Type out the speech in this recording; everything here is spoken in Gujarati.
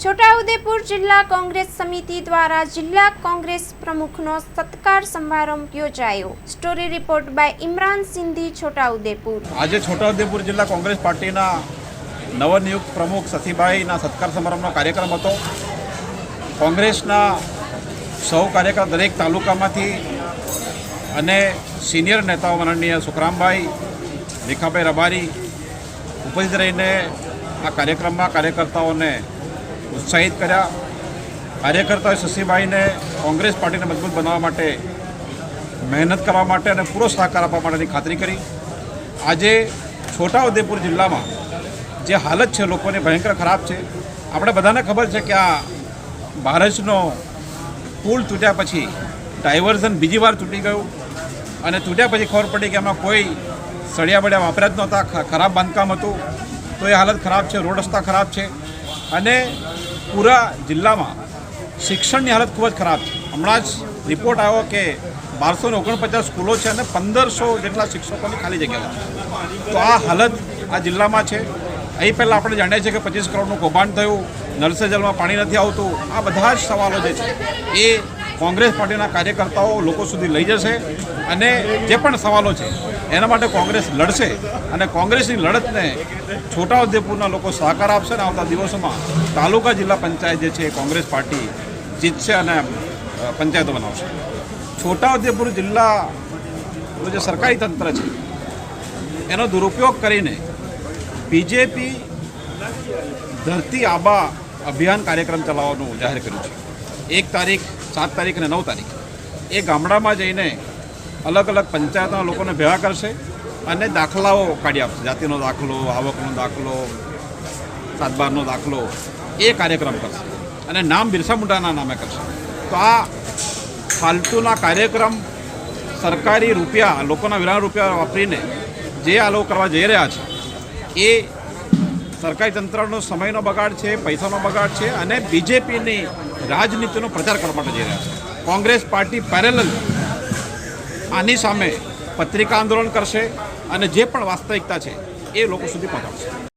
છોટાઉદેપુર જિલ્લા કોંગ્રેસ સમિતિ દ્વારા જિલ્લા કોંગ્રેસ પ્રમુખનો સત્કાર સમારંભ યોજાયો। Story report by Imran Sindhi, Chhota Udepur. આજે છોટાઉદેપુર જિલ્લા કોંગ્રેસ પાર્ટીના નવનિયુક્ત પ્રમુખ સતીભાઈના સત્કાર સમારંભનો કાર્યક્રમ હતો। કોંગ્રેસના સૌ કાર્યકર દરેક તાલુકામાંથી અને સિનિયર નેતાઓ માનનીય સુખરામભાઈ, ભીખાભાઈ રબારી ઉપસ્થિત રહીને આ કાર્યક્રમમાં કાર્યકર્તાઓને ઉત્સાહિત કર્યા। કાર્યકર્તાઓએ શશીભાઈને કોંગ્રેસ પાર્ટીને મજબૂત બનાવવા માટે મહેનત કરવા માટે અને પૂરો સહકાર આપવા માટેની ખાતરી કરી। આજે છોટાઉદેપુર જિલ્લામાં જે હાલત છે લોકોની ભયંકર ખરાબ છે। આપણે બધાને ખબર છે કે આ ભારતનો પુલ તૂટ્યા પછી ડાયવર્ઝન બીજી વાર તૂટી ગયું અને તૂટ્યા પછી ખબર પડી કે એમાં કોઈ સળિયા બળિયા વાપર્યા જ નહોતા, ખરાબ બાંધકામ હતું। તો એ હાલત ખરાબ છે, રોડ રસ્તા ખરાબ છે અને પૂરા જિલ્લામાં શિક્ષણની હાલત ખૂબ જ ખરાબ છે। હમણાં જ રિપોર્ટ આવ્યો કે 1249 સ્કૂલો છે અને 1500 જેટલા શિક્ષકોની ખાલી જગ્યાઓ છે। તો આ હાલત આ જિલ્લામાં છે। અહીં પહેલાં આપણે જાણીએ છીએ કે 25 કરોડનું કૌભાંડ થયું, નળ સે જલમાં પાણી નથી આવતું। આ બધા જ સવાલો જે છે એ કોંગ્રેસ પાર્ટીના કાર્યકર્તાઓ લોકો સુધી લઈ જશે અને જે પણ સવાલો છે એના માટે કોંગ્રેસ લડશે અને કોંગ્રેસની લડતને છોટાઉદેપુરના લોકો સહકાર આપશે અને આવતા દિવસોમાં તાલુકા જિલ્લા પંચાયત જે છે એ કોંગ્રેસ પાર્ટી જીતશે અને પંચાયતો બનાવશે। છોટાઉદેપુર જિલ્લાનું જે સરકારી તંત્ર છે એનો દુરુપયોગ કરીને બીજેપી ધરતી આબા અભિયાન કાર્યક્રમ ચલાવવાનું જાહેર કર્યું છે। 1 તારીખ, 7 તારીખ અને 9 તારીખ એ ગામડામાં જઈને અલગ અલગ પંચાયતના લોકોને ભેગા કરશે અને દાખલાઓ કાઢી આપશે। જાતિનો દાખલો, આવકનો દાખલો, સાતબારનો દાખલો, એ કાર્યક્રમ કરશે અને નામ બિરસા મુંડાના નામે કરશે। તો આ ફાલતુના કાર્યક્રમ સરકારી રૂપિયા, લોકોના વિરાળ રૂપિયા વાપરીને જે આ લોકો કરવા જઈ રહ્યા છે એ સરકારી તંત્રનો સમયનો બગાડ છે, પૈસાનો બગાડ છે અને બીજેપીની રાજનીતિનો પ્રચાર કરવા માટે જઈ રહ્યા છે। કોંગ્રેસ પાર્ટી પેરેલલ આની સામે પત્રિકા આંદોલન કરશે અને જે પણ વાસ્તવિકતા છે એ લોકો સુધી પહોંચાડશે।